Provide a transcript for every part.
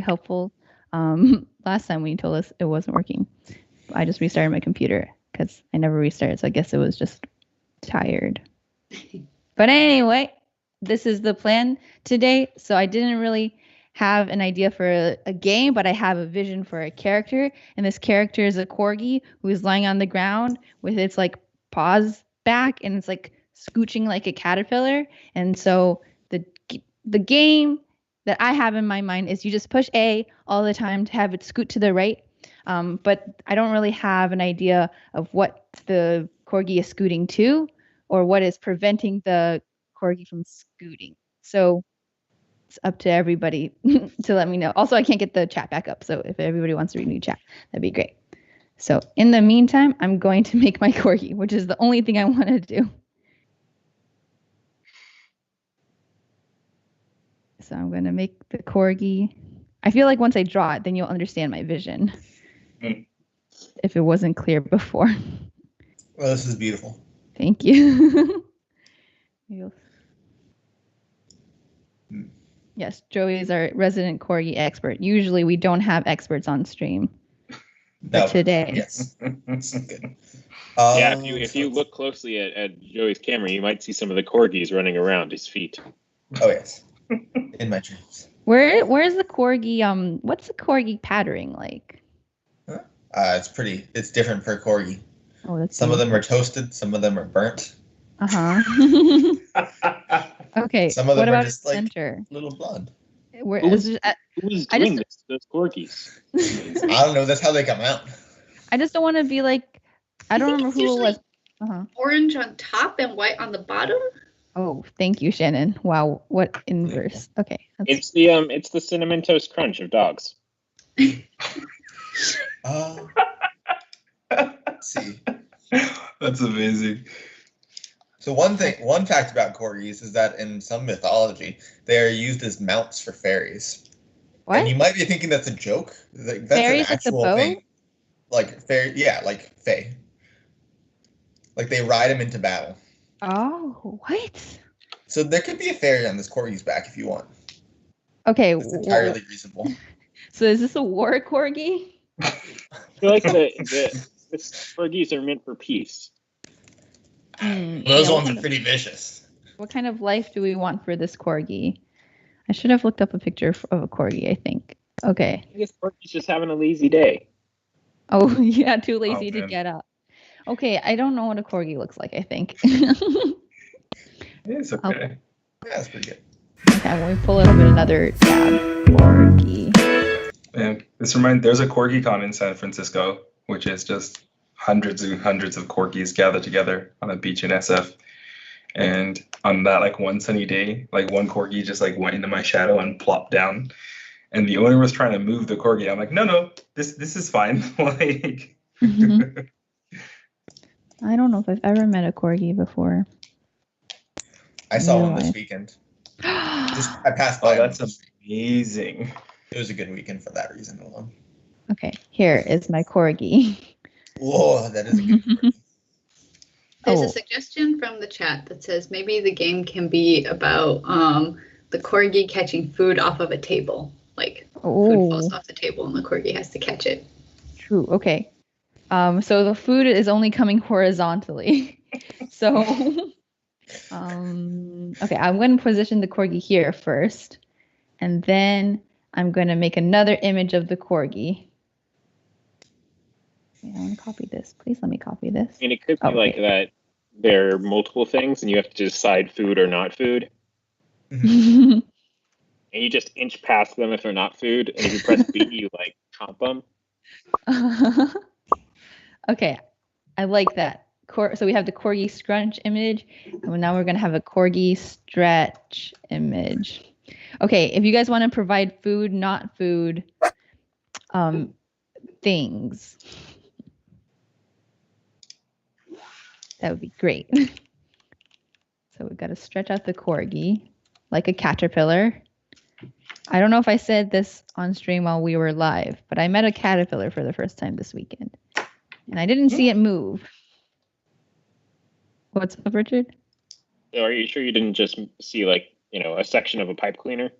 helpful. Last time when you told us it wasn't working, I just restarted my computer because I never restarted. So I guess it was just tired. But anyway, this is the plan today. So I didn't really have an idea for a game, but I have a vision for a character. And this character is a corgi who is lying on the ground with its like paws back and it's like scooching like a caterpillar. And so the game that I have in my mind is you just push A all the time to have it scoot to the right. But I don't really have an idea of what the corgi is scooting to or what is preventing the corgi from scooting. So it's up to everybody to let me know. Also, I can't get the chat back up. So if everybody wants to read me chat, that'd be great. So in the meantime, I'm going to make my corgi, which is the only thing I want to do. So I'm going to make the corgi. I feel like once I draw it, then you'll understand my vision. If it wasn't clear before. Well, this is beautiful. Thank you. Yes, Joey is our resident corgi expert. Usually we don't have experts on stream. But today. Yes. Good. Yeah, if you look closely at Joey's camera, you might see some of the corgis running around his feet. Oh, yes. In my dreams. Where's the corgi? What's the corgi patterning like? It's different per corgi. Oh, that's some of them are toasted, some of them are burnt. Okay. Some of them are just like center? little blood. Who's doing this to those corgis? I don't know. That's how they come out. I just don't want to be like. I don't remember who it was. Orange on top and white on the bottom. Oh, thank you, Shannon. Wow, what inverse? Okay. It's the cinnamon toast crunch of dogs. Let's see. That's amazing. So one fact about corgis is that in some mythology, they are used as mounts for fairies. What? And you might be thinking that's a joke. That's fairies an actual thing. Like fairy, yeah, like fae. Like they ride them into battle. Oh, what? So there could be a fairy on this corgi's back if you want. Okay. It's entirely reasonable. So is this a war corgi? I feel like the corgis are meant for peace. Those ones are pretty vicious. What kind of life do we want for this corgi? I should have looked up a picture of a corgi, I think. Okay. I guess corgi's just having a lazy day. Oh, yeah, too lazy to get up. Okay, I don't know what a corgi looks like, I think. It's okay. Yeah, that's pretty good. Okay, I'm going to pull it up in another tab. Corgi. Man, there's a CorgiCon in San Francisco, which is just hundreds and hundreds of corgis gathered together on a beach in SF. And on that like one sunny day, like one corgi just like went into my shadow and plopped down. And the owner was trying to move the corgi. I'm like, no, this is fine. Like I don't know if I've ever met a corgi before. I saw one this weekend. I passed by. Oh, that's amazing. It was a good weekend for that reason alone. Okay, here is my corgi. Whoa, that is a good corgi. There's a suggestion from the chat that says maybe the game can be about the corgi catching food off of a table. Like food falls off the table and the corgi has to catch it. True. Okay. So the food is only coming horizontally. So, okay, I'm going to position the corgi here first, and then I'm going to make another image of the corgi. Okay, I want to copy this. Please let me copy this. I mean, it could be like that. There are multiple things, and you have to decide food or not food. And you just inch past them if they're not food, and if you press B, you like chomp them. Okay, I like that. So we have the corgi scrunch image, and now we're going to have a corgi stretch image. Okay, if you guys want to provide food, not food, things, that would be great. So we've got to stretch out the corgi like a caterpillar. I don't know if I said this on stream while we were live, but I met a caterpillar for the first time this weekend. And I didn't see it move. What's up, Richard? So are you sure you didn't just see like, a section of a pipe cleaner?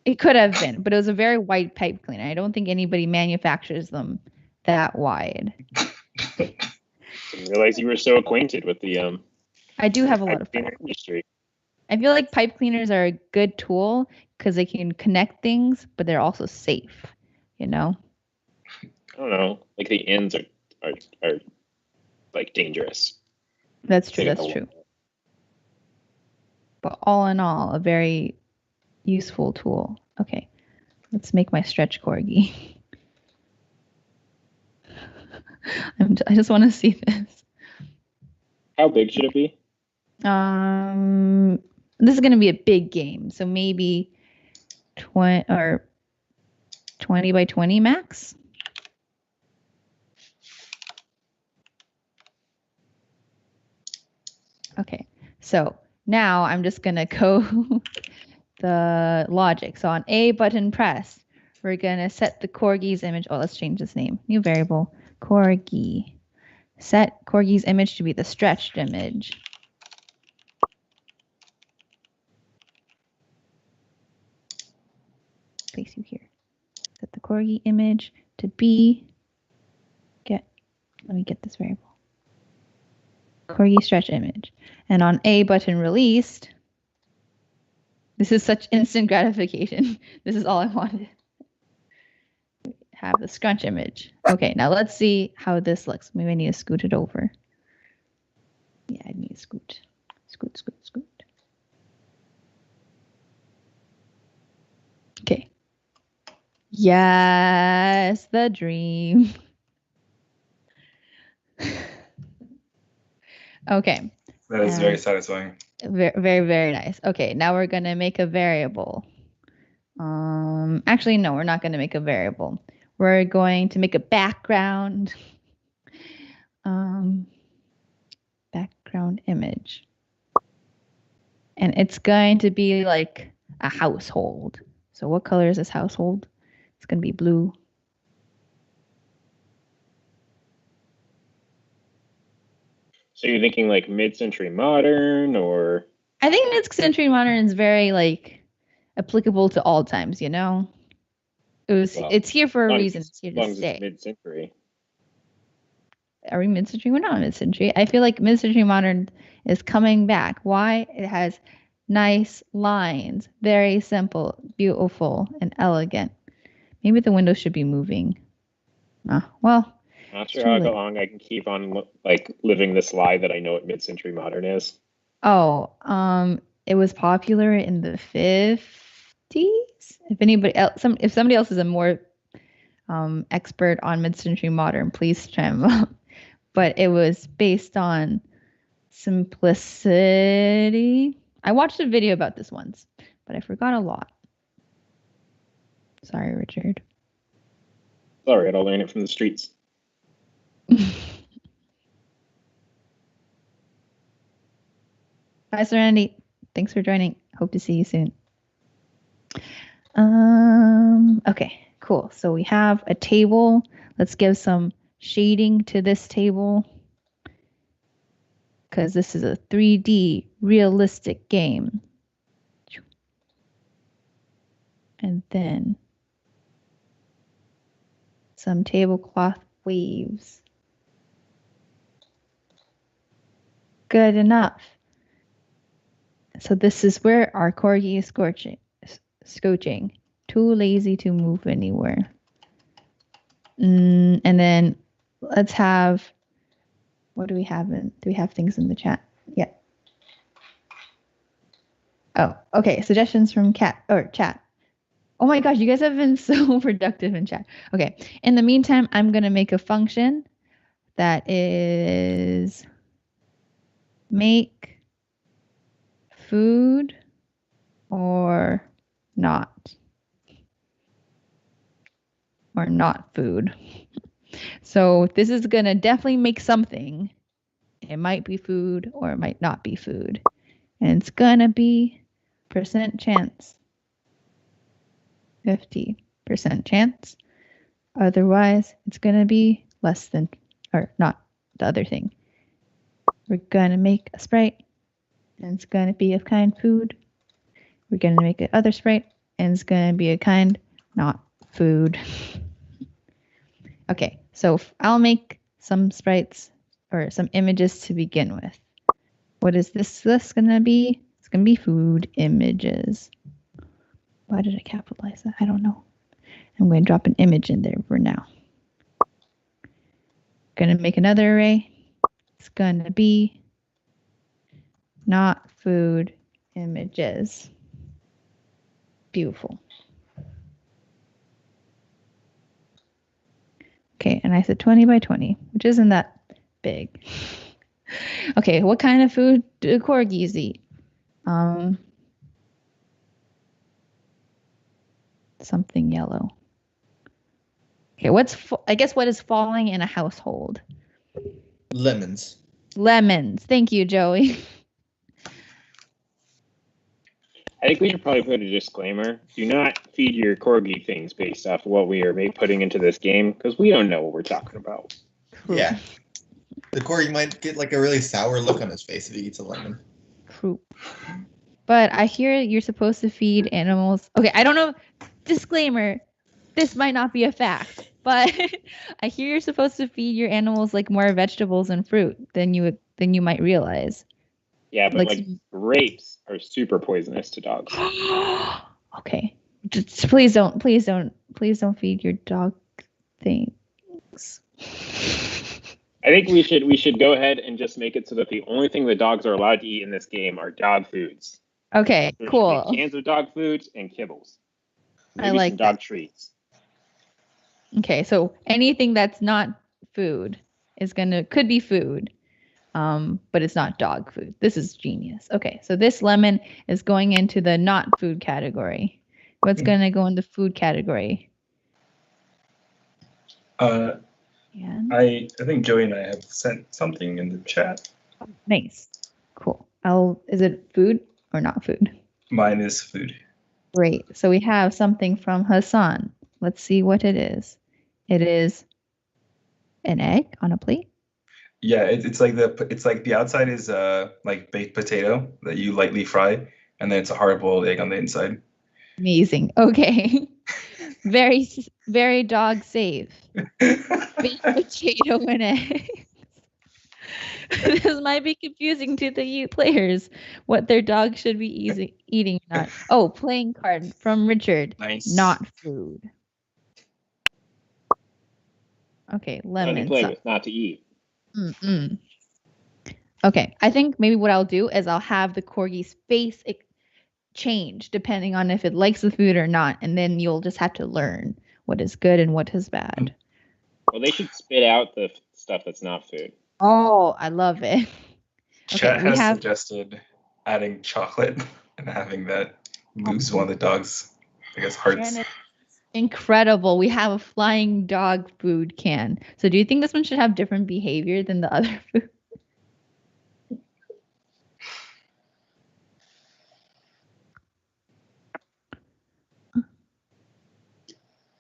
It could have been, but it was a very wide pipe cleaner. I don't think anybody manufactures them that wide. Didn't realize you were so acquainted with the I do have a lot of cleaner pipe. industry. I feel like pipe cleaners are a good tool because they can connect things, but they're also safe, you know? I don't know. Like the ends are like dangerous. That's true. That's true. But all in all, a very useful tool. Okay, let's make my stretch corgi. I just want to see this. How big should it be? This is going to be a big game, so maybe 20 by 20 max. Okay, so now I'm just going to code the logic. So on A button press, we're going to set the corgi's image. Oh, let's change this name. New variable, corgi. Set corgi's image to be the stretched image. Place you here. Set the corgi image to be, let me get this variable. Corgi stretch image. And on A button released, this is such instant gratification. This is all I wanted. Have the scrunch image. Okay, now let's see how this looks. Maybe I need to scoot it over. Yeah, I need to scoot. Scoot, scoot, scoot. Okay. Yes, the dream. Okay. That is very satisfying. Very, very, very nice. Okay, now we're going to make a variable. Actually, no, we're not going to make a variable. We're going to make a background. Background image. And it's going to be like a household. So what color is this household? It's going to be blue. So you're thinking like mid-century modern, or? I think mid-century modern is very like applicable to all times, you know? It's here for a reason. It's here to stay. Mid-century. Are we mid-century? We're not mid-century. I feel like mid-century modern is coming back. Why? It has nice lines, very simple, beautiful, and elegant. Maybe the window should be moving. Well. Not sure how long I can keep on like living this lie that I know what mid-century modern is. Oh, it was popular in the 50s. If anybody else, if somebody else is a more expert on mid-century modern, please chime up. But it was based on simplicity. I watched a video about this once, but I forgot a lot. Sorry, Richard. All right, I'll learn it from the streets. Bye, Serenity. Thanks for joining. Hope to see you soon. Okay, cool. So we have a table. Let's give some shading to this table because this is a 3D realistic game. And then some tablecloth waves. Good enough. So this is where our corgi is scooching. Too lazy to move anywhere. And then let's have, what do we have do we have things in the chat? Yeah. Oh, okay. Suggestions from chat. Oh my gosh, you guys have been so productive in chat. Okay. In the meantime, I'm going to make a function that is make food or not food. So this is going to definitely make something. It might be food or it might not be food. And it's going to be % chance. 50% chance. Otherwise, it's going to be less than, or not the other thing. We're going to make a sprite, and it's going to be of kind food. We're going to make another sprite, and it's going to be a kind, not food. Okay, so I'll make some sprites or some images to begin with. What is this going to be? It's going to be food images. Why did I capitalize that? I don't know. I'm going to drop an image in there for now. Going to make another array. It's going to be not food images. Beautiful. Okay, and I said 20 by 20, which isn't that big. Okay, what kind of food do corgis eat? Something yellow. Okay, I guess what is falling in a household? Lemons. Lemons. Thank you, Joey. I think we should probably put a disclaimer. Do not feed your corgi things based off of what we are putting into this game, because we don't know what we're talking about. Yeah. The corgi might get like a really sour look on his face if he eats a lemon. True. But I hear you're supposed to feed animals. Okay, I don't know. Disclaimer. This might not be a fact, but I hear you're supposed to feed your animals like more vegetables and fruit than you might realize. Yeah, but like grapes are super poisonous to dogs. Okay. Just please don't feed your dog things. I think we should go ahead and just make it so that the only thing the dogs are allowed to eat in this game are dog foods. Okay, There cool. should be cans of dog foods and kibbles. Maybe I like some dog treats. Okay, so anything that's not food could be food, but it's not dog food. This is genius. Okay, so this lemon is going into the not food category. What's going to go in the food category? Yeah. I think Joey and I have sent something in the chat. Nice. Cool. Is it food or not food? Mine is food. Great. So we have something from Hassan. Let's see what it is. It is an egg on a plate. Yeah, it's like the outside is like baked potato that you lightly fry, and then it's a hard-boiled egg on the inside. Amazing. Okay. Very, very dog safe. Baked potato and eggs. This might be confusing to the players what their dog should be eating or not. Oh, playing card from Richard. Nice. Not food. Okay, lemon. Not to play with, not to eat. Okay, I think maybe what I'll do is I'll have the corgi's face change depending on if it likes the food or not, and then you'll just have to learn what is good and what is bad. Well, they should spit out the stuff that's not food. Oh, I love it. Chat has suggested adding chocolate and having that moves one of the dogs, I guess, hearts. Shannon, incredible. We have a flying dog food can. So do you think this one should have different behavior than the other food?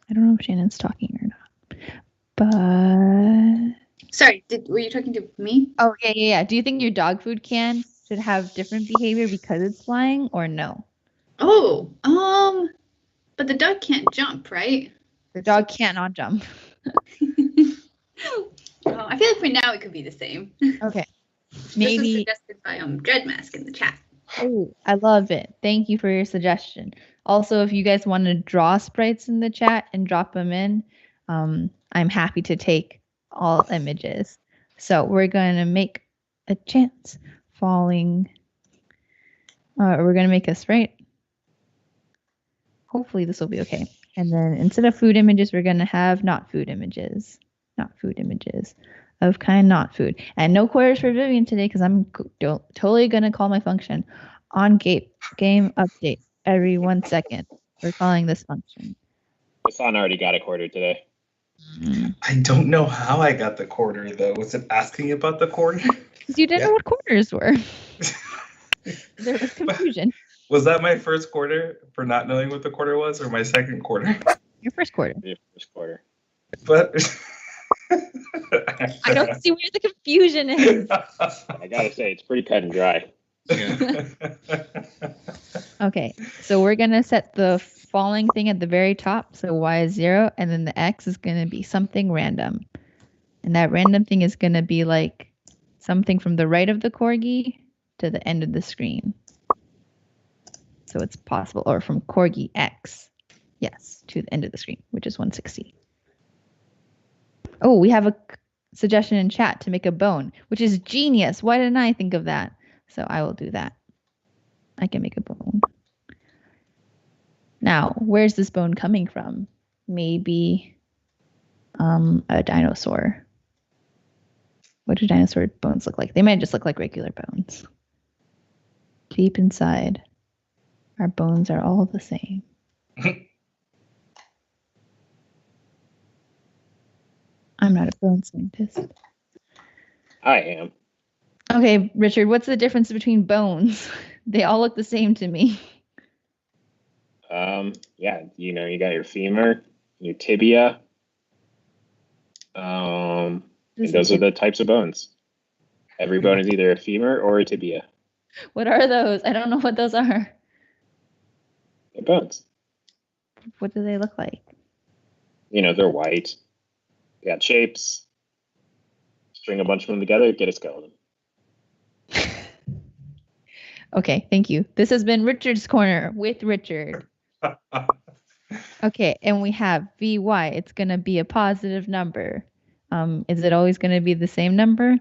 I don't know if Shannon's talking or not. But sorry, were you talking to me? Oh, yeah. Do you think your dog food can should have different behavior because it's flying or no? Oh, but the dog can't jump, right? The dog cannot jump. I feel like for now it could be the same. Okay. Maybe. This was suggested by Dreadmask in the chat. Oh, I love it. Thank you for your suggestion. Also, if you guys want to draw sprites in the chat and drop them in, I'm happy to take all images. So we're going to make a chance falling. We're going to make a sprite. Hopefully this will be okay. And then instead of food images, we're going to have not food images. Not food images of kind not food. And no quarters for Vivian today because I'm totally going to call my function on game update every 1 second. We're calling this function. Hassan already got a quarter today. I don't know how I got the quarter, though. Was it asking about the quarter? Because you didn't know what quarters were. There was confusion. Was that my first quarter for not knowing what the quarter was, or my second quarter? Your first quarter. Your first quarter. But I don't see where the confusion is. I gotta say, it's pretty cut and dry. Yeah. Okay, so we're gonna set the falling thing at the very top. So y is 0, and then the x is going to be something random. And that random thing is going to be like something from the right of the corgi to the end of the screen. So it's possible, or from corgi x, yes, to the end of the screen, which is 160. Oh, we have a suggestion in chat to make a bone, which is genius. Why didn't I think of that? So I will do that. I can make a bone. Now, where's this bone coming from? Maybe a dinosaur. What do dinosaur bones look like? They might just look like regular bones. Deep inside, our bones are all the same. I'm not a bone scientist. I am. Okay, Richard, what's the difference between bones? They all look the same to me. Yeah, you got your femur, your tibia. And those are the types of bones. Every bone is either a femur or a tibia. What are those? I don't know what those are. They're bones. What do they look like? They're white. They got shapes. String a bunch of them together, get a skeleton. Okay, thank you. This has been Richard's Corner with Richard. Okay, and we have Vy. It's going to be a positive number. Is it always going to be the same number?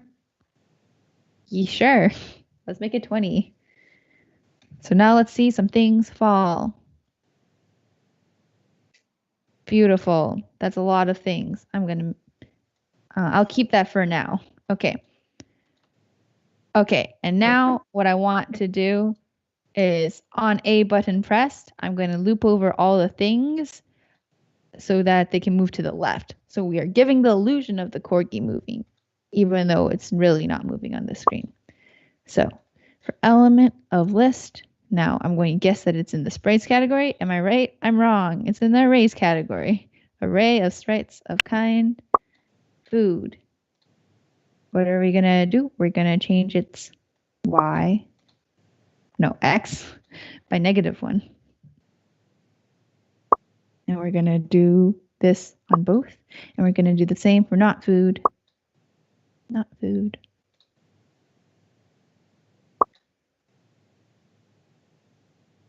Yeah, sure. Let's make it 20. So now let's see some things fall. Beautiful. That's a lot of things. I'll keep that for now. Okay. Okay, and now what I want to do is on A button pressed, I'm going to loop over all the things so that they can move to the left. So we are giving the illusion of the corgi moving, even though it's really not moving on the screen. So for element of list, now I'm going to guess that it's in the sprites category. Am I right? I'm wrong. It's in the arrays category. Array of sprites of kind, food. What are we going to do? We're going to change its x by -1. And we're going to do this on both. And we're going to do the same for not food. Not food.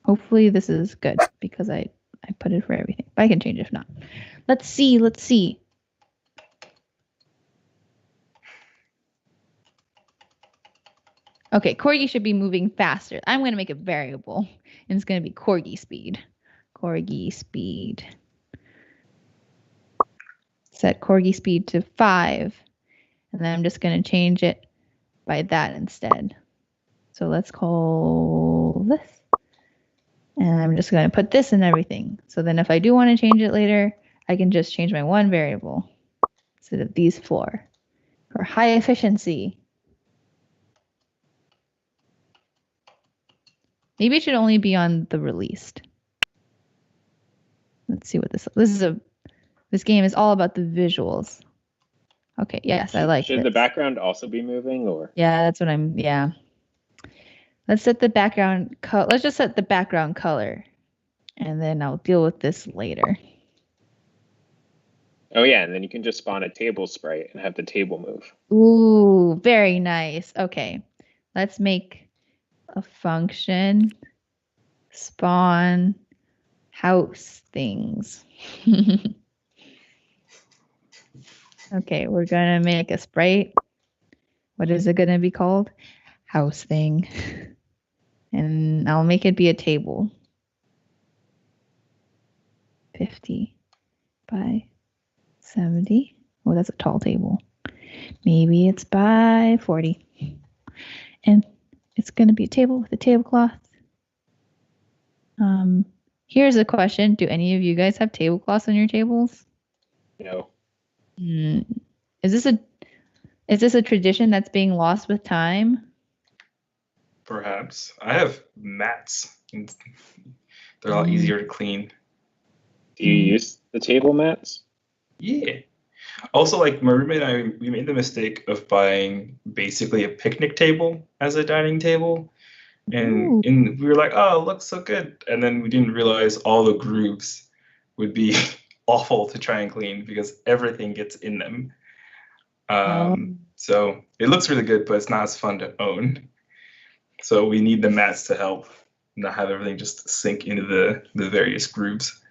Hopefully this is good because I put it for everything. But I can change if not. Let's see. Let's see. Okay, corgi should be moving faster. I'm going to make a variable, and it's going to be corgi speed. Corgi speed. Set corgi speed to 5, and then I'm just going to change it by that instead. So let's call this, and I'm just going to put this in everything. So then if I do want to change it later, I can just change my one variable instead of these 4 for high efficiency. Maybe it should only be on the released. Let's see what this game is all about the visuals. Okay, yes, I like it. Should the background also be moving, or? Yeah, that's what yeah. Let's set the background let's just set the background color, and then I'll deal with this later. Oh yeah, and then you can just spawn a table sprite and have the table move. Ooh, very nice. Okay, let's make a function spawn house things. Okay, we're gonna make a sprite. What is it gonna be called? House thing. And I'll make it be a table. 50 by 70. Oh, that's a tall table. Maybe it's by 40. And it's going to be a table with a tablecloth. Here's a question. Do any of you guys have tablecloths on your tables? No. Is this a tradition that's being lost with time? Perhaps. I have mats. They're a lot easier to clean. Do you use the table mats? Yeah. Also, like my roommate and I, we made the mistake of buying basically a picnic table as a dining table. And we were like, oh, it looks so good. And then we didn't realize all the grooves would be awful to try and clean because everything gets in them. So it looks really good, but it's not as fun to own. So we need the mats to help not have everything just sink into the various grooves.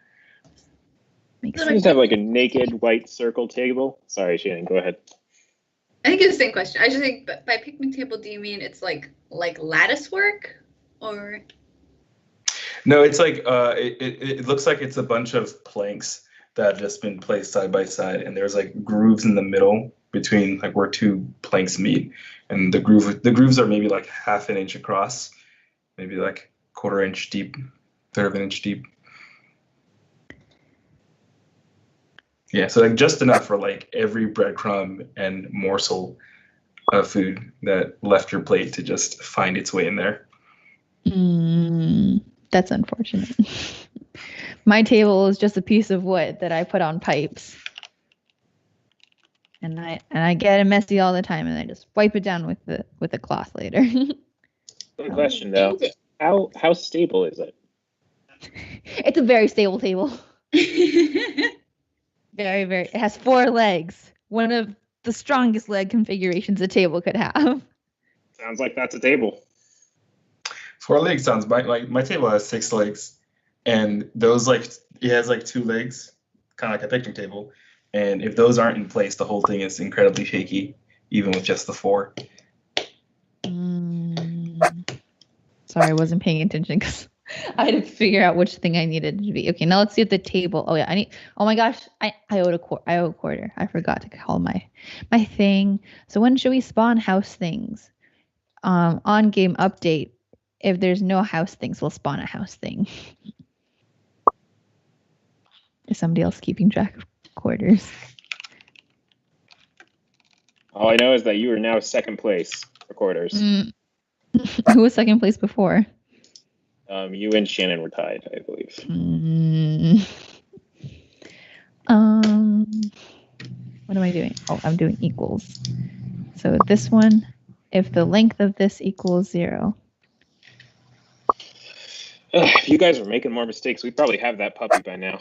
Makes sense. Just have like a naked white circle table. Sorry, Shannon, go ahead. I think it's the same question. I just think by picnic table, do you mean it's like lattice work or? No, it's like it looks like it's a bunch of planks that have just been placed side by side, and there's like grooves in the middle between like where two planks meet, and the grooves are maybe like half an inch across, maybe like quarter inch deep, third of an inch deep. Yeah, so like just enough for like every breadcrumb and morsel of food that left your plate to just find its way in there. That's unfortunate. My table is just a piece of wood that I put on pipes. And I get it messy all the time, and I just wipe it down with a cloth later. One question though. How stable is it? It's a very stable table. Very, very. It has 4 legs. One of the strongest leg configurations a table could have. Sounds like that's a table. 4 legs sounds my table has 6 legs, and those it has like 2 legs, kind of like a picnic table. And if those aren't in place, the whole thing is incredibly shaky, even with just the 4. Sorry, I wasn't paying attention because I had to figure out which thing I needed to be. Okay, now let's see if the table. Oh yeah, oh my gosh, I owe a quarter. I forgot to call my thing. So when should we spawn house things? On game update. If there's no house things, we'll spawn a house thing. Is somebody else keeping track of quarters? All I know is that you are now second place for quarters. Who was second place before? You and Shannon were tied, I believe. What am I doing? Oh, I'm doing equals. So this one, if the length of this equals 0. If you guys were making more mistakes, we'd probably have that puppy by now.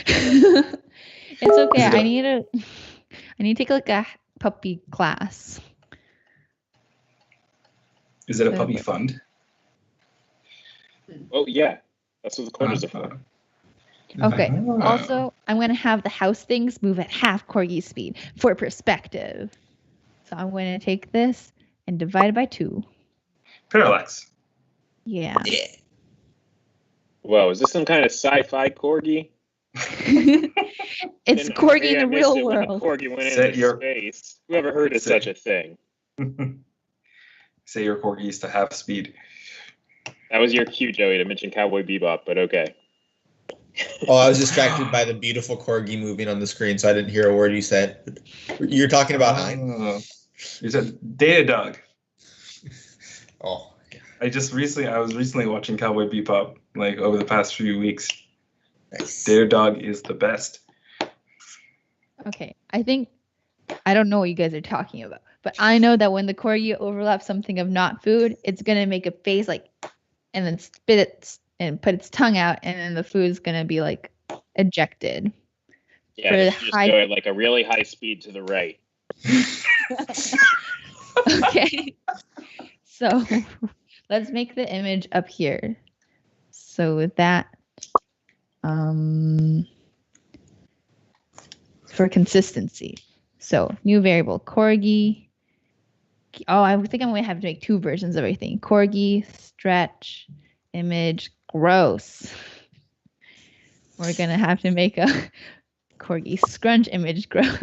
It's okay. I need to take like a puppy class. Is it a puppy fund? Oh yeah, that's what the quarters are for. Okay. Also, I'm going to have the house things move at half corgi speed for perspective. So I'm going to take this and divide it by 2. Parallax. Yeah. Whoa, is this some kind of sci-fi corgi? It's corgi in the real world. Corgi went into space. Whoever heard of such a thing? Say your corgis to half speed. That was your cue, Joey, to mention Cowboy Bebop, but okay. Oh, I was distracted by the beautiful corgi moving on the screen, so I didn't hear a word you said. You're talking about Hein? You said Datadog. Oh. I was recently watching Cowboy Bebop, like over the past few weeks. Nice. Datadog is the best. Okay, I don't know what you guys are talking about, but I know that when the corgi overlaps something of not food, it's gonna make a face like, and then spit it and put its tongue out, and then the food's gonna be like ejected. Yeah, just go at like a really high speed to the right. Okay, so let's make the image up here. So with that, for consistency. So new variable corgi. Oh, I think I'm going to have to make 2 versions of everything. Corgi, stretch, image, gross. We're going to have to make a corgi scrunch image, gross.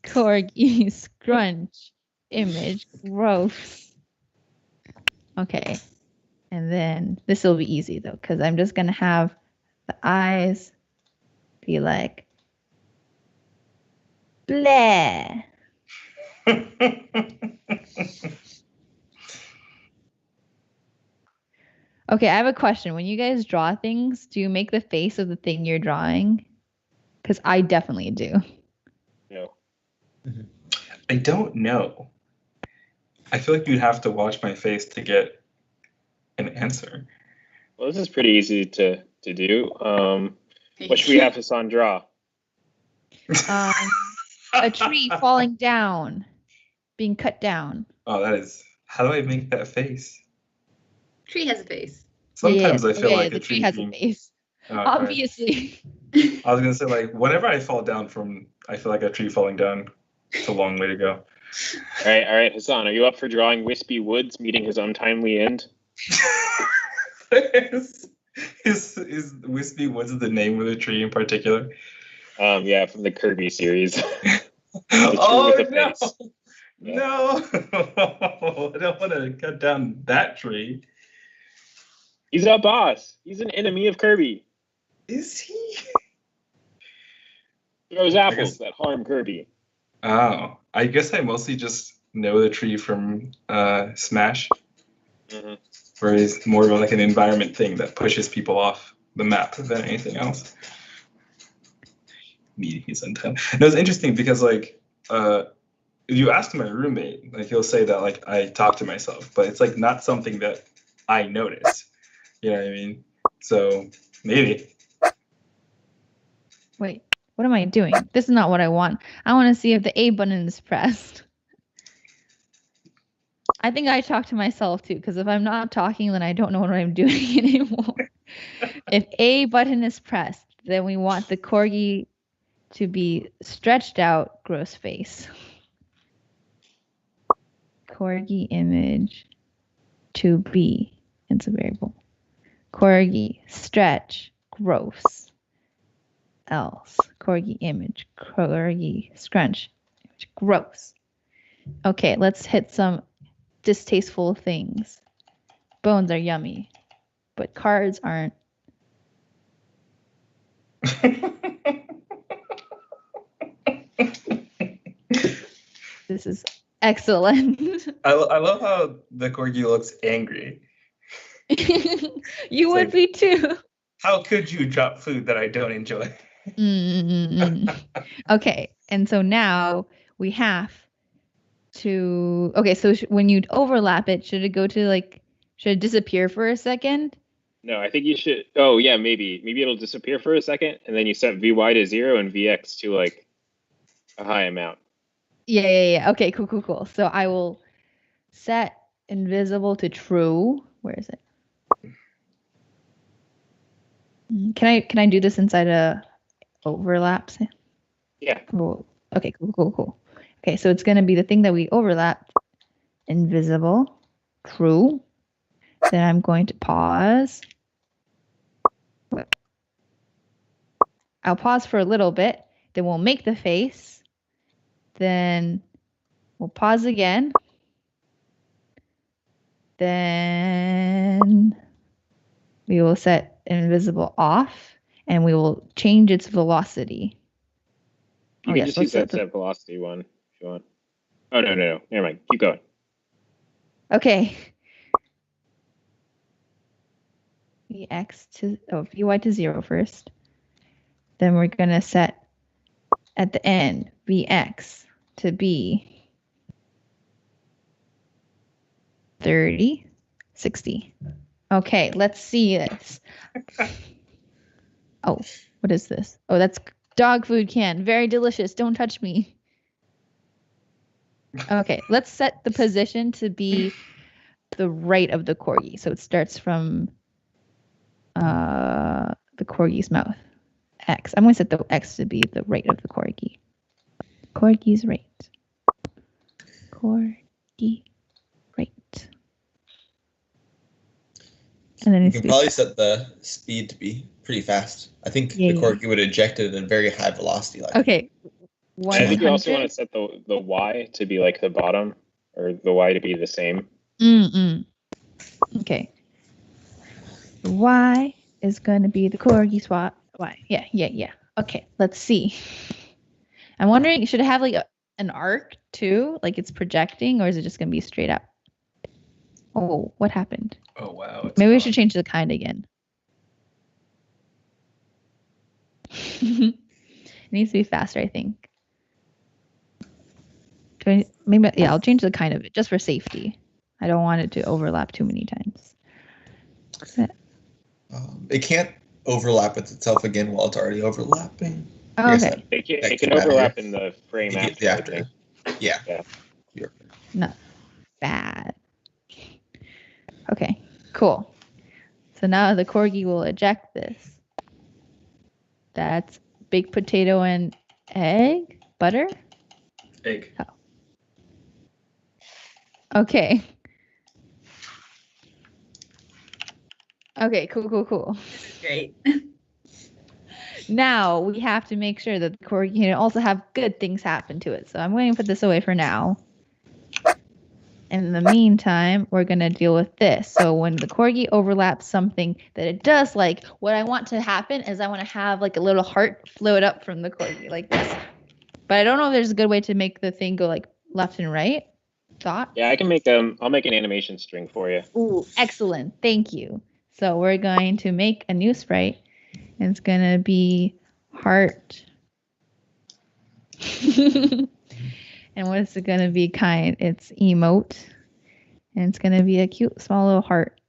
Corgi scrunch image, gross. Okay. And then this will be easy though, because I'm just going to have the eyes be like, bleh. Okay, I have a question. When you guys draw things, do you make the face of the thing you're drawing? Because I definitely do. No. I don't know. I feel like you'd have to watch my face to get an answer. Well, this is pretty easy to do. What should we have Hassan draw? A tree falling down, being cut down. Oh, that is. How do I make that face? Tree has a face. Sometimes I feel like the a tree has a face. Obviously. I was gonna say, like, whenever I fall down from, I feel like a tree falling down. It's a long way to go. All right, Hassan, are you up for drawing Wispy Woods meeting his untimely end? Is Wispy Woods the name of the tree in particular? Yeah, from the Kirby series. Oh no! Face. No! I don't want to cut down that tree. He's a boss. He's an enemy of Kirby. Is he? Throws apples that harm Kirby. Oh, I guess I mostly just know the tree from Smash, where it's more of like an environment thing that pushes people off the map than anything else. Meeting his untimely. No, it's interesting because like you ask my roommate, like he'll say that like I talk to myself, but it's like not something that I notice. You know what I mean? So maybe. Wait, what am I doing? This is not what I want. I want to see if the A button is pressed. I think I talk to myself too, because if I'm not talking, then I don't know what I'm doing anymore. If A button is pressed, then we want the corgi to be stretched out, gross face. Corgi image to be, it's a variable. Corgi stretch, gross. Else, corgi image, corgi scrunch, image, gross. Okay, let's hit some distasteful things. Bones are yummy, but cards aren't. This is excellent. I love how the corgi looks angry. You would be too. How could you drop food that I don't enjoy? Okay, and so now we have to. Okay, so when you overlap it, should it go to like? Should it disappear for a second? No, I think you should. Oh yeah, maybe it'll disappear for a second, and then you set Vy to 0 and Vx to like a high amount. Yeah. Okay, cool. So I will set invisible to true. Where is it? Can I do this inside a overlaps? Yeah. Cool. Okay, cool. Okay, so it's gonna be the thing that we overlapped. Invisible, true. Then I'm going to pause. I'll pause for a little bit. Then we'll make the face. Then we'll pause again. Then we will set invisible off, and we will change its velocity. You can just use that set velocity one if you want. Oh, no. Never mind. Keep going. Okay. Vy to 0 first. Then we're going to set at the end Vx to be 30, 60. Okay, let's see this. Oh, what is this? Oh, that's dog food can. Very delicious. Don't touch me. Okay, let's set the position to be the right of the corgi. So it starts from the corgi's mouth. X. I'm going to set the X to be the right of the corgi. Corgi's right. Corgi right. And then you can probably set the speed to be pretty fast. I think the corgi would eject it at a very high velocity. Okay. I think you also want to set the Y to be like the bottom, or the Y to be the same. Okay. The Y is going to be the corgi spot. Y. Yeah. Okay, let's see. I'm wondering, should it have like an arc too? Like it's projecting, or is it just going to be straight up? Oh, what happened? Oh, wow. Maybe we should change the kind again. It needs to be faster, I think. Mm-hmm. I'll change the kind of it just for safety. I don't want it to overlap too many times. It can't overlap with itself again while it's already overlapping. Oh, okay. It can overlap in the frame after. After. Yeah. Not bad. Okay, cool. So now the corgi will eject this. That's baked potato and egg? Butter? Egg. Oh. Okay. Okay, cool. This is great. Now we have to make sure that the corgi can also have good things happen to it. So I'm going to put this away for now. And in the meantime, we're going to deal with this. So when the corgi overlaps something that it does like, what I want to happen is I want to have like a little heart float up from the corgi like this. But I don't know if there's a good way to make the thing go like left and right. Thought? Yeah, I can make I'll make an animation string for you. Ooh, excellent. Thank you. So we're going to make a new sprite. And it's going to be heart. And what is it going to be kind? It's emote. And it's going to be a cute small little heart.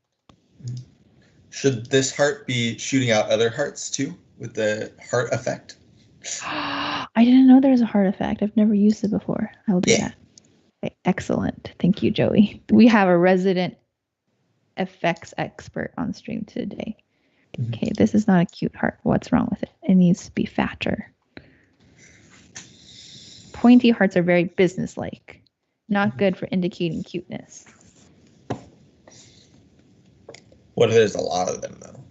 Should this heart be shooting out other hearts too with the heart effect? I didn't know there's a heart effect. I've never used it before. I'll do that. Okay, excellent. Thank you, Joey. We have a resident effects expert on stream today. Okay, this is not a cute heart. What's wrong with it? It needs to be fatter. Pointy hearts are very businesslike. Not good for indicating cuteness. What if there's a lot of them, though?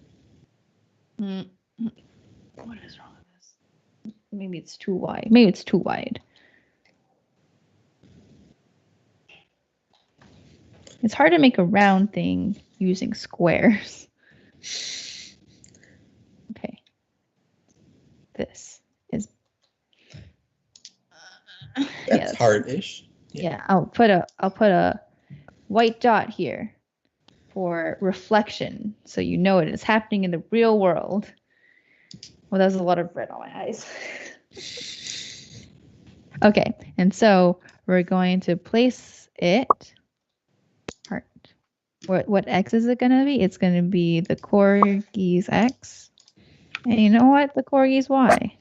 What is wrong with this? Maybe it's too wide. Maybe it's too wide. It's hard to make a round thing using squares. Okay. This is... That's hard-ish. Yeah, I'll put a white dot here for reflection, so you know it is happening in the real world. Well, that was a lot of red on my eyes. Okay, and so we're going to place it. Heart. What X is it going to be? It's going to be the corgi's X. And you know what? The corgi's Y.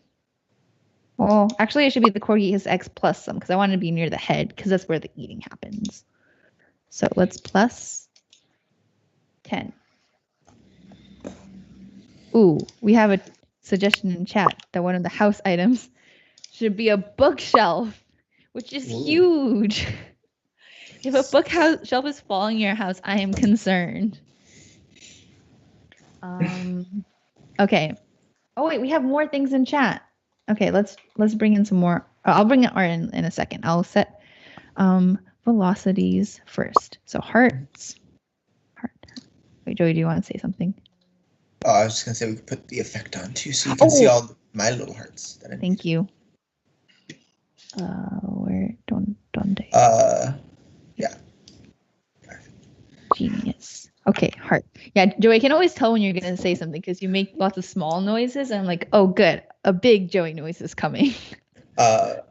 Well, actually, it should be the corgi's X plus some, because I want to be near the head, because that's where the eating happens. So let's plus 10. Ooh, we have a suggestion in chat that one of the house items should be a bookshelf, which is huge. If a bookshelf is falling in your house, I am concerned. Okay. Oh wait, we have more things in chat. Okay, let's bring in some more. I'll bring it in a second. I'll set velocities first. So hearts. Heart. Wait, Joey, do you want to say something? Oh, I was just gonna say we could put the effect on too, so you can see all my little hearts. Thank you. Where donde? Yeah. Genius. Okay, heart. Yeah, Joey, I can always tell when you're gonna say something because you make lots of small noises, and I'm like, oh, good, a big Joey noise is coming.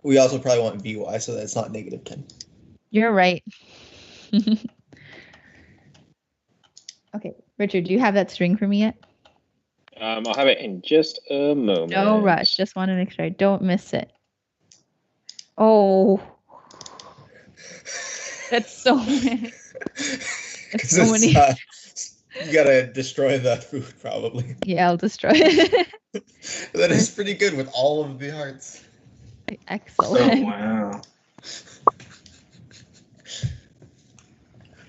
We also probably want VY so that it's not negative 10. You're right. Okay, Richard, do you have that string for me yet? I'll have it in just a moment. No rush. Just want to make sure I don't miss it. Oh, that's so many. That's so many. You gotta destroy the food, probably. Yeah, I'll destroy it. That is pretty good with all of the hearts. Excellent. Oh, wow.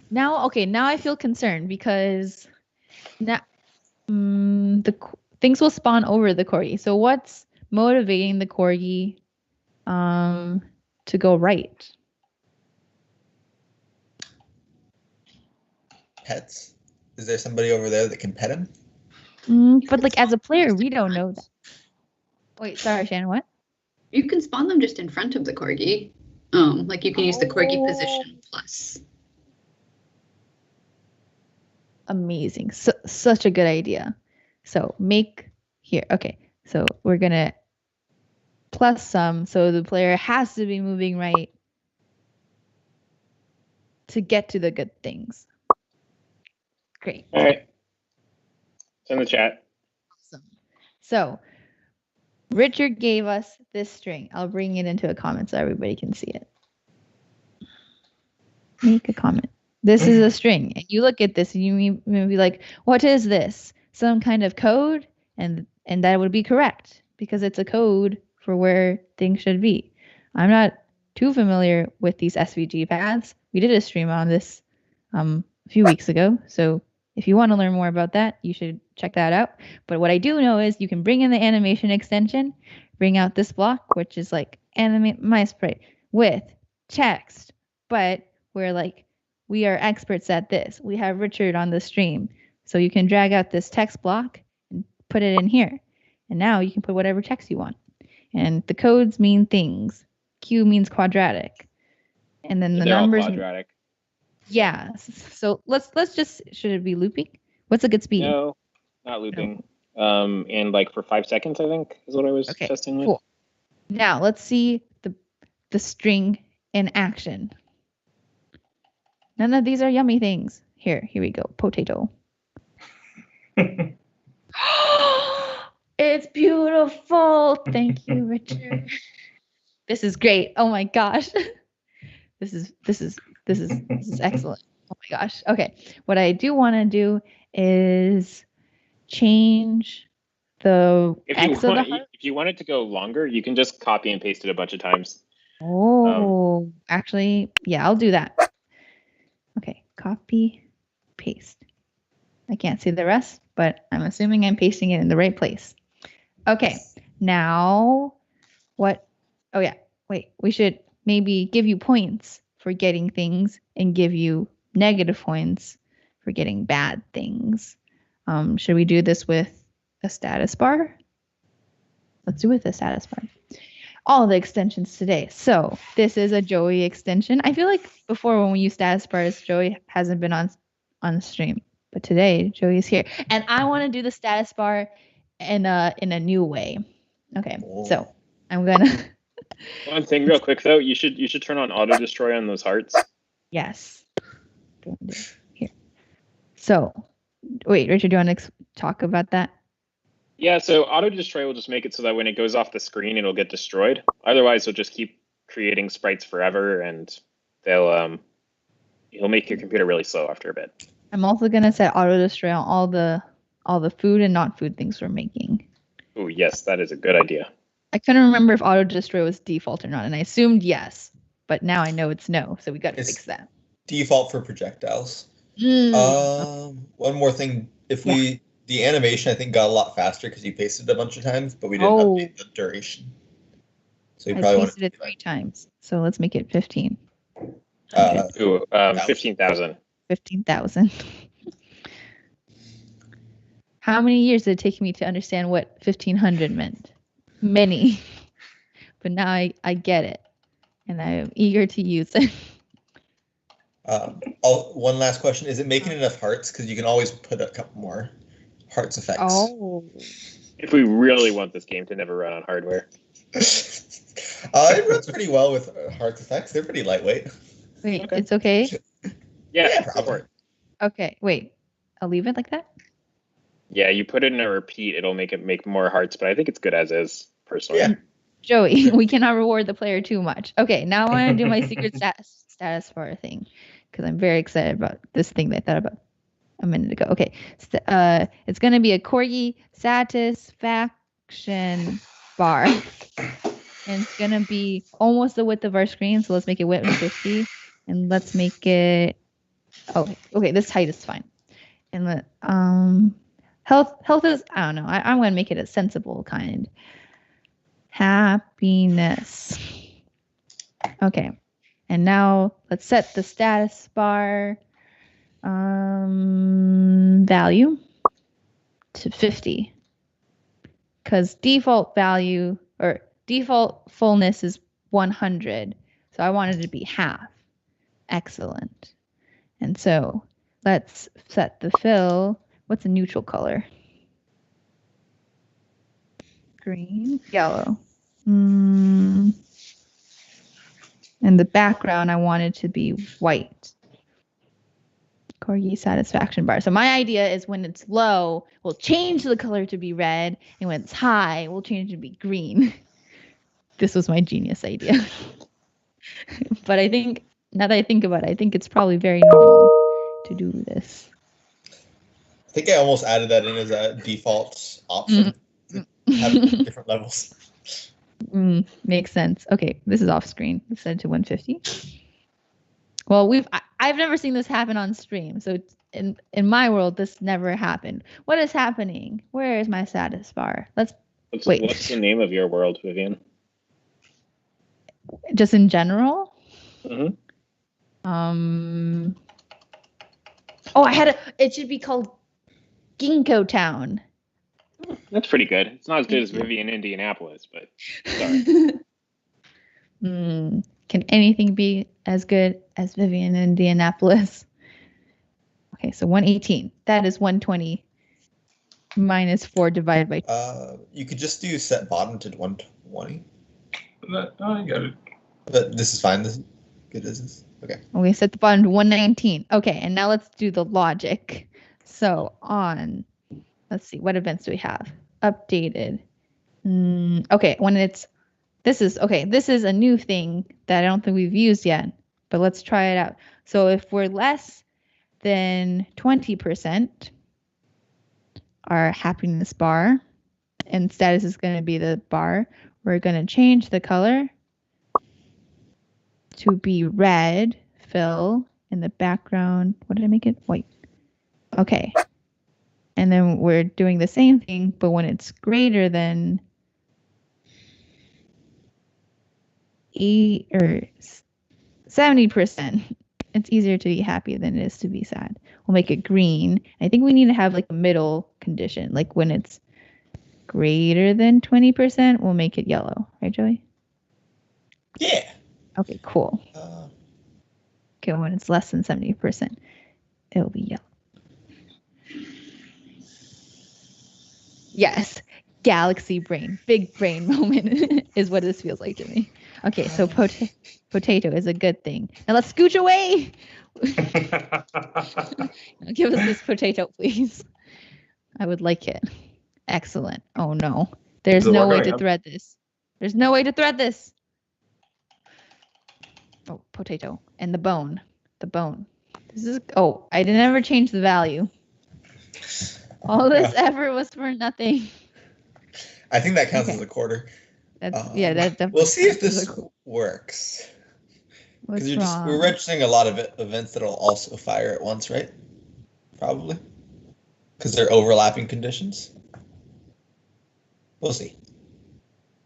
Now I feel concerned because now the things will spawn over the corgi. So what's motivating the corgi to go right? Pets? Is there somebody over there that can pet him? But like as a player, we don't know that. Wait, sorry, Shannon, what? You can spawn them just in front of the corgi. Like you can use the corgi position plus. Amazing. Such a good idea. So make here. Okay. So we're going to plus some. So the player has to be moving right to get to the good things. Great. All right. It's in the chat. Awesome. So Richard gave us this string. I'll bring it into a comment so everybody can see it. Make a comment. This is a string. And you look at this and you may be like, what is this? Some kind of code? And that would be correct because it's a code for where things should be. I'm not too familiar with these SVG paths. We did a stream on this a few weeks ago. So if you want to learn more about that, you should check that out. But what I do know is you can bring in the animation extension, bring out this block, which is like animate my sprite with text. But we are experts at this. We have Richard on the stream. So you can drag out this text block and put it in here. And now you can put whatever text you want. And the codes mean things. Q means quadratic. And then the numbers. Quadratic. Yeah. So let's just, should it be looping? What's a good speed? No, not looping. No. And like for 5 seconds, I think is what I was testing with. Cool. Now let's see the string in action. None of these are yummy things. Here we go. Potato. It's beautiful. Thank you, Richard. This is great. Oh my gosh. This is excellent. Oh my gosh. Okay. What I do want to do is change the X of the heart. If you want it to go longer, you can just copy and paste it a bunch of times. Oh, actually, yeah, I'll do that. Okay, copy, paste. I can't see the rest, but I'm assuming I'm pasting it in the right place. Okay, now what? Oh yeah, wait, we should maybe give you points for getting things and give you negative points for getting bad things. Should we do this with a status bar? Let's do it with a status bar. All the extensions today. So this is a Joey extension. I feel like before when we use status bars, Joey hasn't been on stream, but today Joey's here, and I want to do the status bar in a new way. Okay, so I'm gonna. One thing real quick though, you should turn on auto destroy on those hearts. Yes. Here. So, wait, Richard, do you want to talk about that? Yeah, so auto destroy will just make it so that when it goes off the screen, it'll get destroyed. Otherwise, it'll just keep creating sprites forever, and it'll make your computer really slow after a bit. I'm also gonna set auto destroy on all the food and not food things we're making. Oh yes, that is a good idea. I couldn't remember if auto destroy was default or not, and I assumed yes, but now I know it's no, so we got to fix that. Default for projectiles. One more thing, the animation I think got a lot faster because you pasted it a bunch of times, but we didn't update the duration. So you probably pasted it 3 times, so let's make it 15. 15,000. 15,000. How many years did it take me to understand what 1500 meant? Many. But now I get it, and I am eager to use it. One last question. Is it making enough hearts? Because you can always put a couple more hearts effects. Oh. If we really want this game to never run on hardware. It runs pretty well with hearts effects. They're pretty lightweight. Wait, okay. It's okay? Yeah, probably. Okay, wait. I'll leave it like that? Yeah, you put it in a repeat, it'll make more hearts, but I think it's good as is, personally. Yeah. Joey, we cannot reward the player too much. Okay, now I want to do my secret status bar thing, because I'm very excited about this thing that I thought about a minute ago. Okay, it's going to be a corgi satisfaction bar. And it's going to be almost the width of our screen, so let's make it width 50. And let's make it... Oh, okay, this height is fine. And health is... I don't know. I'm going to make it a sensible kind. Happiness. Okay. And now let's set the status bar value to 50. Because default value or default fullness is 100. So I wanted it to be half. Excellent. And so let's set the fill. What's a neutral color? Green, yellow. And the background I wanted to be white. Corgi satisfaction bar. So my idea is when it's low, we'll change the color to be red, and when it's high, we'll change it to be green. This was my genius idea. But I think, now that I think about it, I think it's probably very normal to do this. I think I almost added that in as a default option to have different levels. Makes sense. Okay, this is off screen. Let's set it to 150. Well, I've never seen this happen on stream. So in my world, this never happened. What is happening? Where is my status bar? Wait. What's the name of your world, Vivian? Just in general? Mm-hmm. It should be called Ginkgo Town. That's pretty good. It's not as good as Vivian Indianapolis, but sorry. Can anything be as good as Vivian Indianapolis? Okay, so 118. That is 120 minus 4 divided by 2. You could just do set bottom to 120. I got it. But this is fine. This is good as this. Okay. We set the bottom to 119. Okay, and now let's do the logic. So let's see, what events do we have? Updated. Okay, this is a new thing that I don't think we've used yet, but let's try it out. So if we're less than 20%, our happiness bar, and status is going to be the bar, we're going to change the color to be red, fill in the background. What did I make it? White. Okay. And then we're doing the same thing, but when it's greater than 70%, it's easier to be happy than it is to be sad. We'll make it green. I think we need to have like a middle condition. Like when it's greater than 20%, we'll make it yellow. Right, Joey? Yeah. Okay, cool. Okay, when it's less than 70%, it'll be yellow. Yes, galaxy brain, big brain moment is what this feels like to me. Okay, so potato is a good thing. Now let's scooch away. Give us this potato, please. I would like it. Excellent. Oh no, there's no way to thread this. There's no way to thread this. Oh, potato and the bone. The bone. This is. Oh, I didn't ever change the value. All this effort was for nothing. I think that counts as a quarter. That definitely. We'll see if this works. Because we're registering a lot of events that'll also fire at once, right? Probably. Because they're overlapping conditions. We'll see.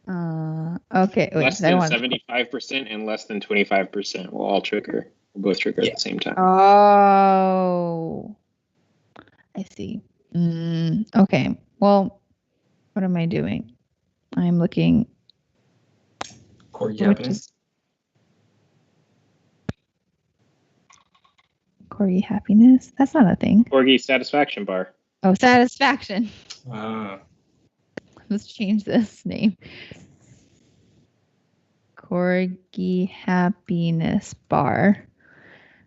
Okay. Wait, less than 75% and less than 25% will all trigger. Will both trigger at the same time. Oh. I see. Okay. Well, what am I doing? I'm looking. Corgi happiness. Corgi happiness? That's not a thing. Corgi satisfaction bar. Oh, satisfaction. Ah. Let's change this name. Corgi happiness bar.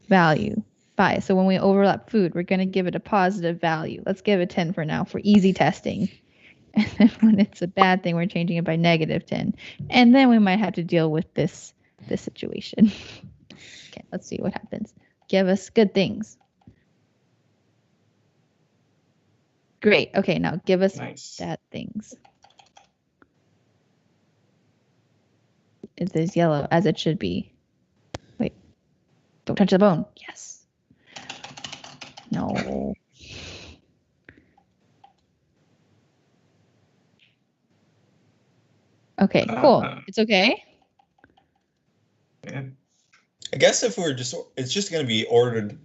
Value. 5. So when we overlap food, we're going to give it a positive value. Let's give it 10 for now for easy testing. And then when it's a bad thing, we're changing it by -10. And then we might have to deal with this situation. Okay, let's see what happens. Give us good things. Great. Okay, now give us bad things. It is yellow, as it should be. Wait. Don't touch the bone. Yes. No. Okay, cool. It's okay. Yeah. I guess if it's just going to be ordered.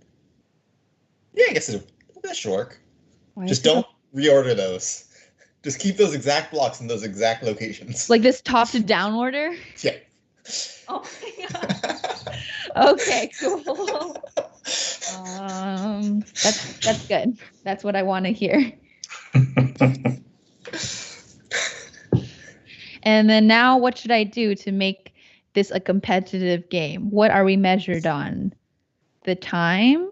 Yeah, I guess that should work. Just don't reorder those. Just keep those exact blocks in those exact locations. Like this top to down order? Yeah. Oh my god. Okay, cool. That's good. That's what I want to hear. And then now what should I do to make this a competitive game? What are we measured on? The time?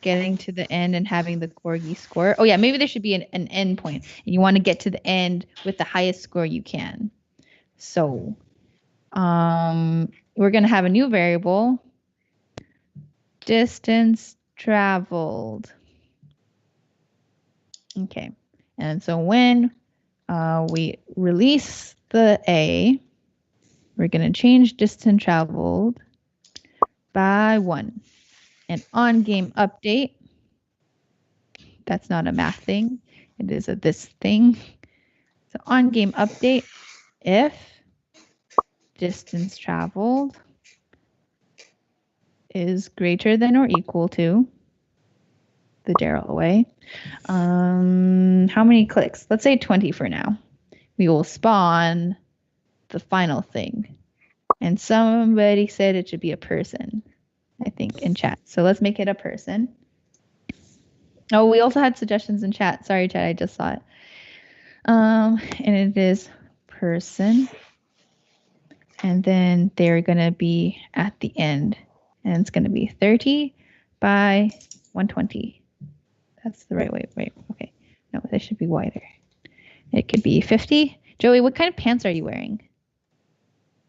getting to the end and having the corgi score. Oh yeah, maybe there should be an end point, and you want to get to the end with the highest score you can. So, we're gonna have a new variable, distance traveled. Okay, and so when we release the A, we're gonna change distance traveled by 1. And on game update, that's not a math thing, it is a this thing. So on game update, if distance traveled is greater than or equal to the Daryl away, how many clicks? Let's say 20 for now. We will spawn the final thing. And somebody said it should be a person, I think, in chat. So let's make it a person. Oh, we also had suggestions in chat. Sorry, chat, I just saw it. And it is person. And then they're going to be at the end. And it's going to be 30 by 120. That's the right way. Right. Okay. No, they should be wider. It could be 50. Joey, what kind of pants are you wearing?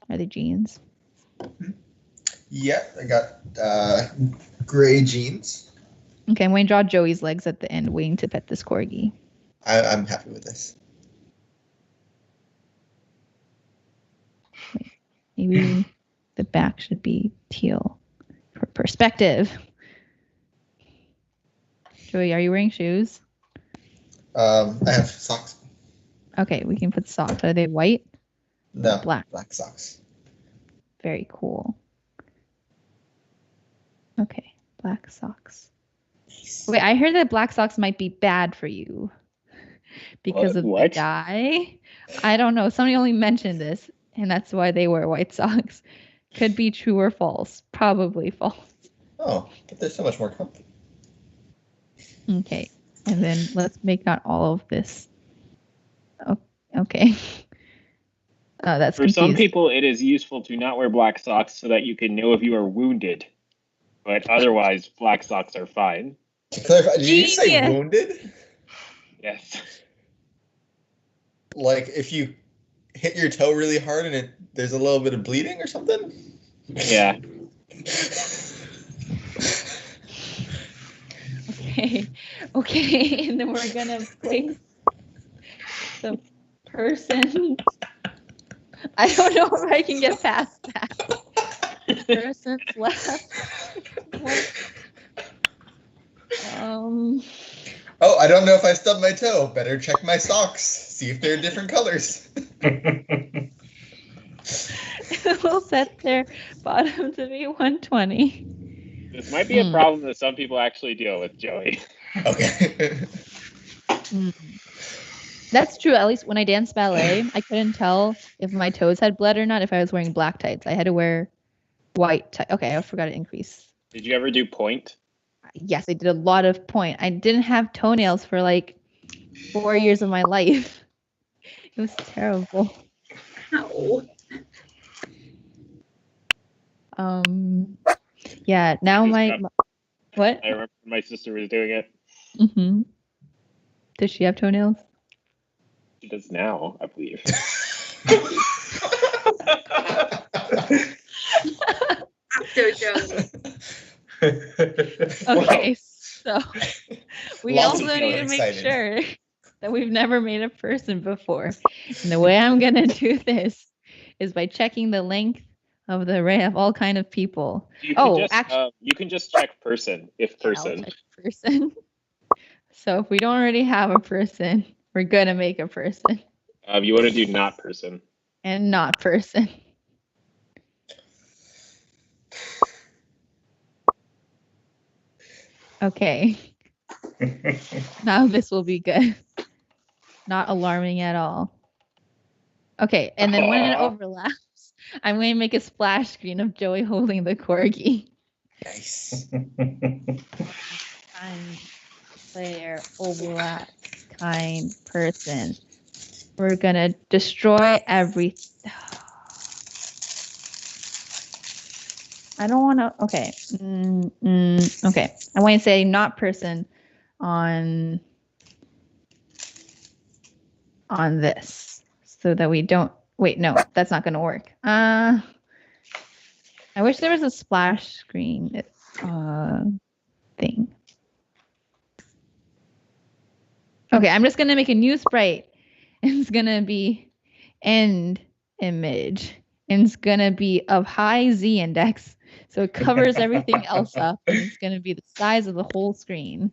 Are they jeans? Yeah, I got gray jeans. Okay, I'm going to draw Joey's legs at the end, waiting to pet this corgi. I'm happy with this. Wait, maybe the back should be teal for perspective. Joey, are you wearing shoes? I have socks. Okay, we can put socks. Are they white? No, black socks. Very cool. Okay, black socks. Wait, I heard that black socks might be bad for you because of the dye. I don't know. Somebody only mentioned this, and that's why they wear white socks. Could be true or false. Probably false. Oh, but they're so much more comfy. Okay, and then let's make not all of this. Oh, okay. That's for confusing. some people, it is useful to not wear black socks so that you can know if you are wounded. But otherwise, black socks are fine. To clarify, did you say wounded? Yes. Like if you hit your toe really hard and there's a little bit of bleeding or something? Yeah. Okay, and then we're gonna place the person. I don't know if I can get past that. Person's left. Oh, I don't know if I stubbed my toe. Better check my socks. See if they're different colors. We'll set their bottom to be 120. This might be a problem that some people actually deal with, Joey. Okay. That's true. At least when I danced ballet, I couldn't tell if my toes had bled or not if I was wearing black tights. I had to wear white tights. Okay, I forgot to increase. Did you ever do point? Yes, I did a lot of point. I didn't have toenails for like 4 years of my life. It was terrible. Ow. Yeah, now what? I remember my sister was doing it. Mm-hmm. Does she have toenails? She does now, I believe. Okay, so we Lots also of need to make excited. sure that we've never made a person before. And the way I'm gonna do this is by checking the length of the array of all kind of people. You can just check person if person. I'll check person. So if we don't already have a person, we're gonna make a person. You want to do not person. And not person. Okay. Now this will be good. Not alarming at all. Okay, and then when it overlaps, I'm going to make a splash screen of Joey holding the corgi. Nice. Kind player overlap kind person. We're going to destroy everything. I don't want to. Okay. Okay. I want to say not person on this so that we don't. Wait, no, that's not going to work. I wish there was a splash screen thing. Okay, I'm just going to make a new sprite. It's going to be end image. And it's going to be of high Z index. So it covers everything else up. And it's going to be the size of the whole screen.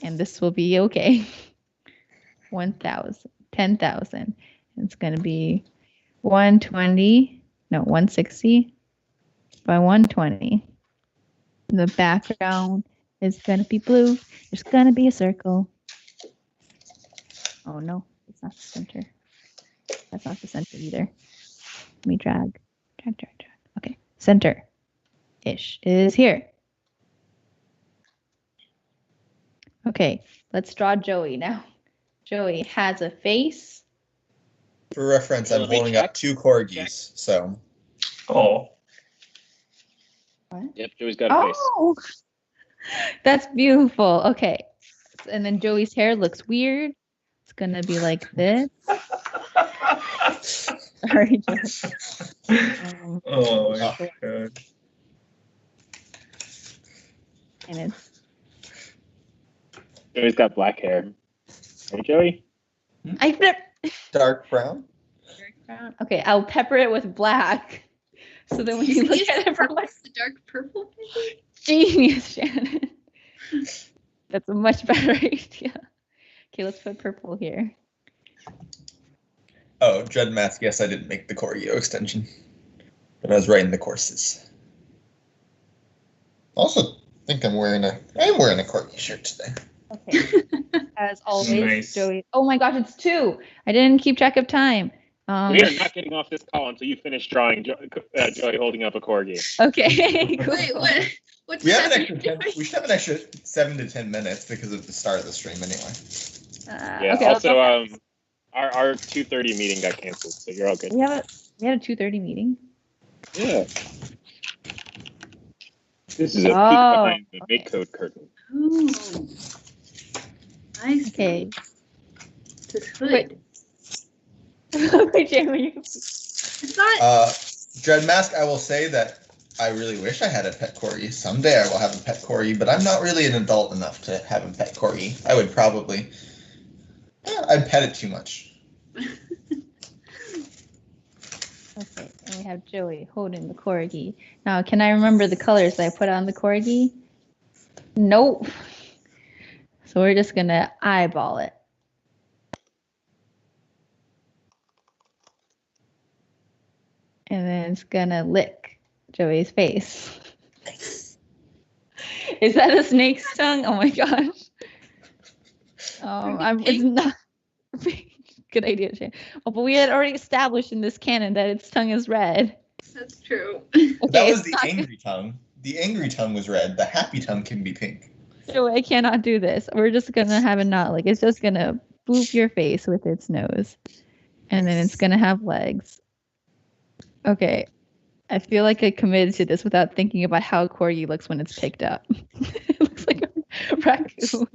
And this will be okay. 1,000, 10,000. It's going to be 160 by 120. The background is going to be blue. There's going to be a circle. Oh, no, it's not the center. That's not the center either. Let me drag. Okay, center-ish is here. Okay, let's draw Joey now. Joey has a face. For reference, I'm holding up 2 corgis, so. Oh. What? Yep, Joey's got a face. Oh, that's beautiful. Okay, and then Joey's hair looks weird. It's gonna be like this. Sorry, Joey. Oh my god. And it's Joey's got black hair. Hey, Joey? Dark brown? Okay, I'll pepper it with black. So then when you look at it from like the dark purple, maybe? Genius, Shannon. That's a much better idea. Okay, let's put purple here. Oh, Dread Mask, yes, I didn't make the Corgio extension. But I was writing the courses. Also think I'm wearing a Corgi shirt today. Okay. As always, Nice. Joey. Oh my gosh, it's 2. I didn't keep track of time. We are not getting off this call until you finish drawing Joey holding up a corgi. Okay. Cool. Wait, what? What's We have happening? we should have an extra 7 to 10 minutes because of the start of the stream anyway. Yeah. Okay, Also, our 2:30 meeting got canceled, so you're all good. we had a 2:30 meeting. Yeah. This is a peek behind the MakeCode curtain. Oh, I see. Okay. This hood. Wait, Jamie. It's not. Dread Mask, I will say that I really wish I had a pet corgi. Someday I will have a pet corgi, but I'm not really an adult enough to have a pet corgi. I would probably... I'd pet it too much. Okay, and we have Joey holding the corgi. Now, can I remember the colors that I put on the corgi? Nope. So we're just going to eyeball it. And then it's going to lick Joey's face. Is that a snake's tongue? Oh my gosh. It's not good idea, Shane. Oh, but we had already established in this canon that its tongue is red. That's true. Okay, That was the angry tongue. The angry tongue was red. The happy tongue can be pink. Joey, I cannot do this. We're just gonna have it not like it's just gonna boop your face with its nose, and then it's gonna have legs. Okay, I feel like I committed to this without thinking about how corgi looks when it's picked up. It looks like a raccoon.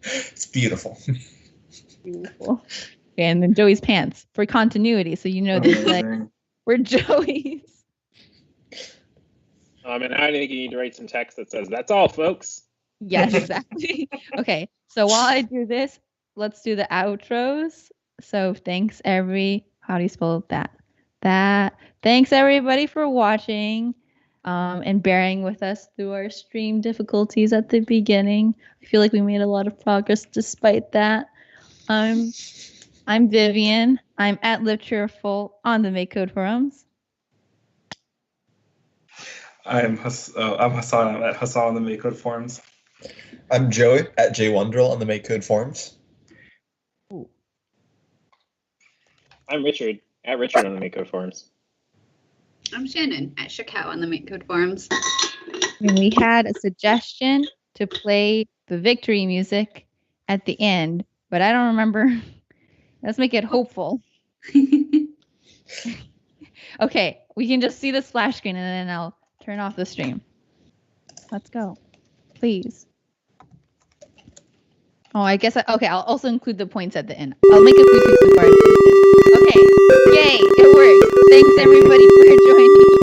It's beautiful. Beautiful. Okay, and then Joey's pants for continuity, so you know this like we're Joey's. And I think you need to write some text that says, "That's all, folks." Yes, exactly. Okay, so while I do this, let's do the outros. So thanks how do you spell that? Thanks everybody for watching and bearing with us through our stream difficulties at the beginning. I feel like we made a lot of progress despite that. I'm Vivian. I'm at Live Cheerful on the MakeCode forums. I'm Hassan. I'm at Hassan on the MakeCode forums. I'm Joey at JWonderl on the MakeCode forums. Ooh. I'm Richard at Richard on the MakeCode forums. I'm Shannon at Shakao on the MakeCode forums. And we had a suggestion to play the victory music at the end, but I don't remember. Let's make it hopeful. Okay, we can just see the splash screen and then I'll turn off the stream. Let's go. Please. Oh, I guess, okay, I'll also include the points at the end. I'll make a few tweaks before I post it. Okay, yay, it worked. Thanks everybody for